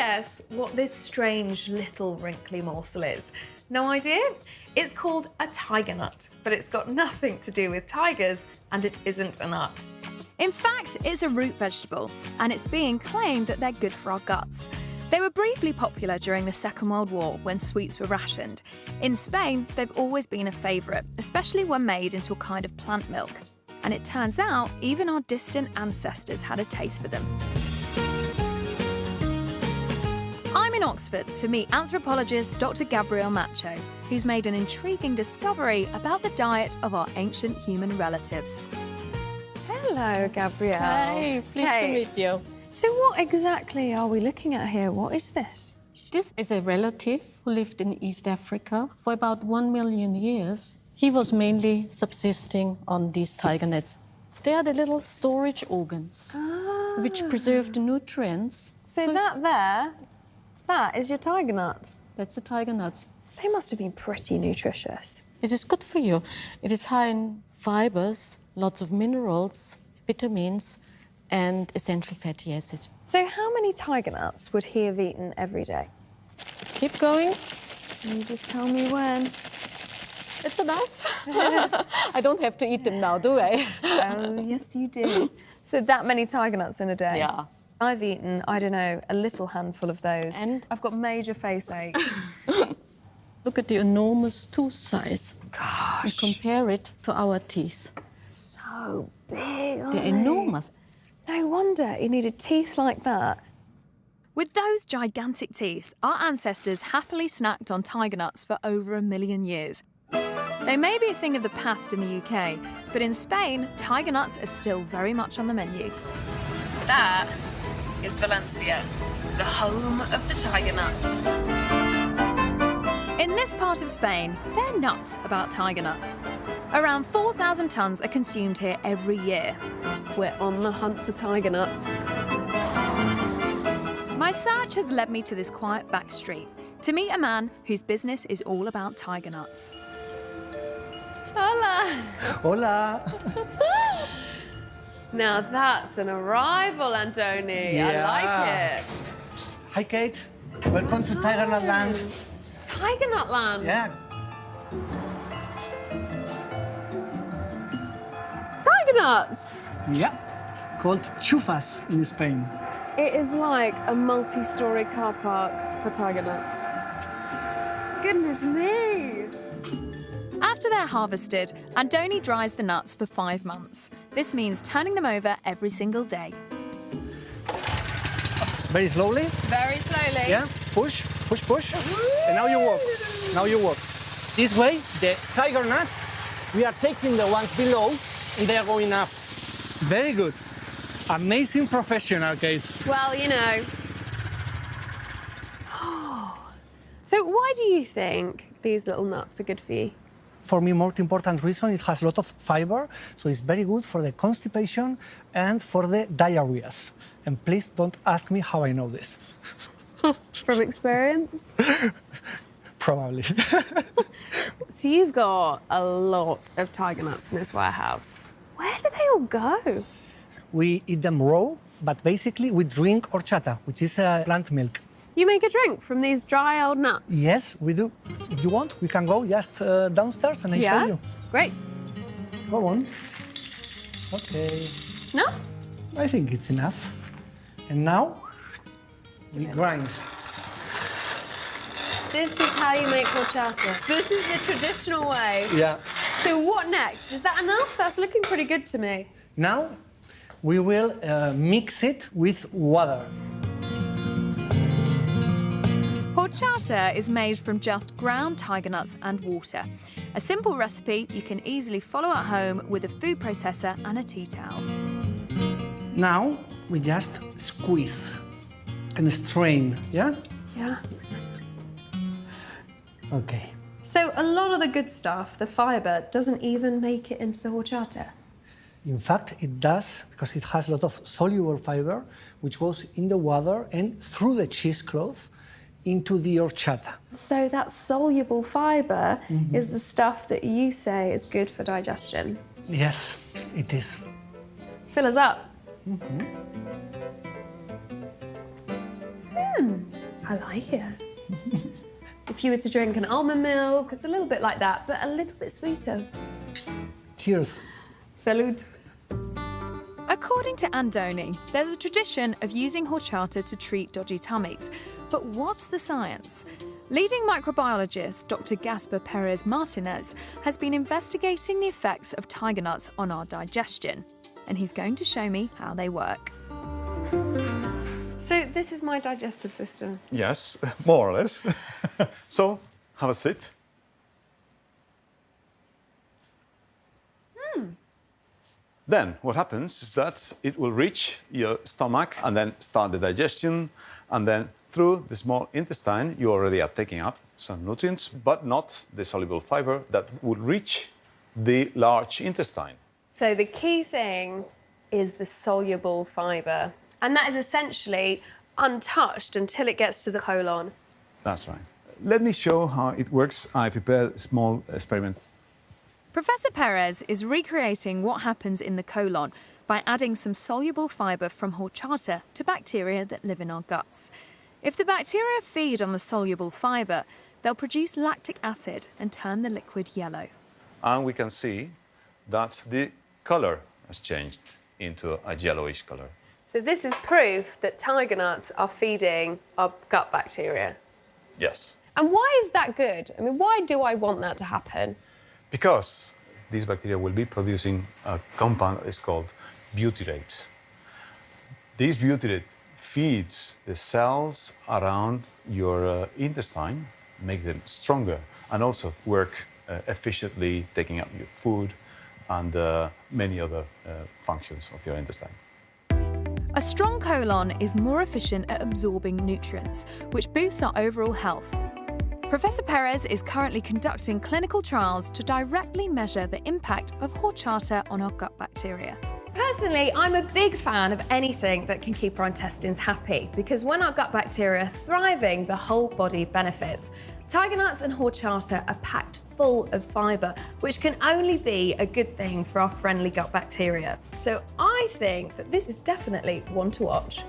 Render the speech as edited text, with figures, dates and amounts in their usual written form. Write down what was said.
guess what this strange little wrinkly morsel is? No idea? It's called a tiger nut, but it's got nothing to do with tigers, and it isn't a nut. In fact, it's a root vegetable, and it's being claimed that they're good for our guts. They were briefly popular during the Second World War when sweets were rationed. In Spain, they've always been a favourite, especially when made into a kind of plant milk. And it turns out even our distant ancestors had a taste for them. I'm in Oxford to meet anthropologist Dr. Gabrielle Macho, who's made an intriguing discovery about the diet of our ancient human relatives. Hello, Gabrielle. Hey, pleased to meet you. So what exactly are we looking at here? What is this? This is a relative who lived in East Africa for about 1 million years. He was mainly subsisting on these tiger nuts. They are the little storage organs which preserve the nutrients. So that is your tiger nut. That's the tiger nuts. They must have been pretty nutritious. It is good for you. It is high in fibers, lots of minerals, vitamins, and essential fatty acids. So how many tiger nuts would he have eaten every day? Keep going. Can you just tell me when? It's enough. I don't have to eat them now, do I? Oh, yes, you do. So that many tiger nuts in a day? Yeah. I've eaten, I don't know, a little handful of those. And? I've got major face ache. Look at the enormous tooth size. Gosh. And compare it to our teeth. So big, aren't They're they? enormous. No wonder he needed teeth like that. With those gigantic teeth, our ancestors happily snacked on tiger nuts for over 1 million years. They may be a thing of the past in the UK, but in Spain, tiger nuts are still very much on the menu. That is Valencia, the home of the tiger nut. In this part of Spain, they're nuts about tiger nuts. Around 4,000 tonnes are consumed here every year. We're on the hunt for tiger nuts. My search has led me to this quiet back street to meet a man whose business is all about tiger nuts. Hola. Hola. Now that's an arrival, Antoni. I like it. Hi, Kate. Welcome to Tiger Nut Land. Tiger Nut Land? Yeah. Tiger nuts! Yeah. Called chufas in Spain. It is like a multi-storey car park for tiger nuts. Goodness me! After they're harvested, Antoni dries the nuts for 5 months. This means turning them over every single day. Very slowly. Very slowly. Yeah. Push, push, push. And now you walk. Now you walk. This way, the tiger nuts, we are taking the ones below and they are going up. Very good. Amazing professional, Kate. Well, you know. So why do you think these little nuts are good for you? For me, more important reason, it has a lot of fiber, so it's very good for the constipation and for the diarrheas. And please don't ask me how I know this. From experience? Probably. So you've got a lot of tiger nuts in this warehouse. Where do they all go? We eat them raw, but basically we drink horchata, which is plant milk. You make a drink from these dry old nuts? Yes, we do. If you want, we can go just downstairs and I show you. Great. Go on. Okay. No? I think it's enough. And now we grind. This is how you make horchata. This is the traditional way. Yeah. So what next? Is that enough? That's looking pretty good to me. Now we will mix it with water. Horchata is made from just ground tiger nuts and water. A simple recipe you can easily follow at home with a food processor and a tea towel. Now we just squeeze and strain, yeah? Yeah. Okay. So a lot of the good stuff, the fibre, doesn't even make it into the horchata. In fact, it does, because it has a lot of soluble fiber, which goes in the water and through the cheesecloth into the horchata. So that soluble fibre is the stuff that you say is good for digestion. Yes, it is. Fill us up. I like it. If you were to drink an almond milk, it's a little bit like that, but a little bit sweeter. Cheers. Salud. According to Andoni, there's a tradition of using horchata to treat dodgy tummies. But what's the science? Leading microbiologist Dr. Gaspar Perez Martinez has been investigating the effects of tiger nuts on our digestion, and he's going to show me how they work. So this is my digestive system. Yes, more or less. So, have a sip. Then what happens is that it will reach your stomach and then start the digestion, and then through the small intestine you already are taking up some nutrients, but not the soluble fiber that would reach the large intestine. So the key thing is the soluble fibre. And that is essentially untouched until it gets to the colon. That's right. Let me show how it works. I prepared a small experiment. Professor Perez is recreating what happens in the colon by adding some soluble fibre from horchata to bacteria that live in our guts. If the bacteria feed on the soluble fibre, they'll produce lactic acid and turn the liquid yellow. And we can see that the color has changed into a yellowish color. So this is proof that tiger nuts are feeding our gut bacteria. Yes. And why is that good? I mean, why do I want that to happen? Because these bacteria will be producing a compound that is called butyrate. This butyrate feeds the cells around your intestine, make them stronger, and also work efficiently taking up your food and many other functions of your intestine. A strong colon is more efficient at absorbing nutrients, which boosts our overall health. Professor Perez is currently conducting clinical trials to directly measure the impact of horchata on our gut bacteria. Personally, I'm a big fan of anything that can keep our intestines happy, because when our gut bacteria are thriving, the whole body benefits. Tiger nuts and horchata are packed full of fibre, which can only be a good thing for our friendly gut bacteria. So I think that this is definitely one to watch.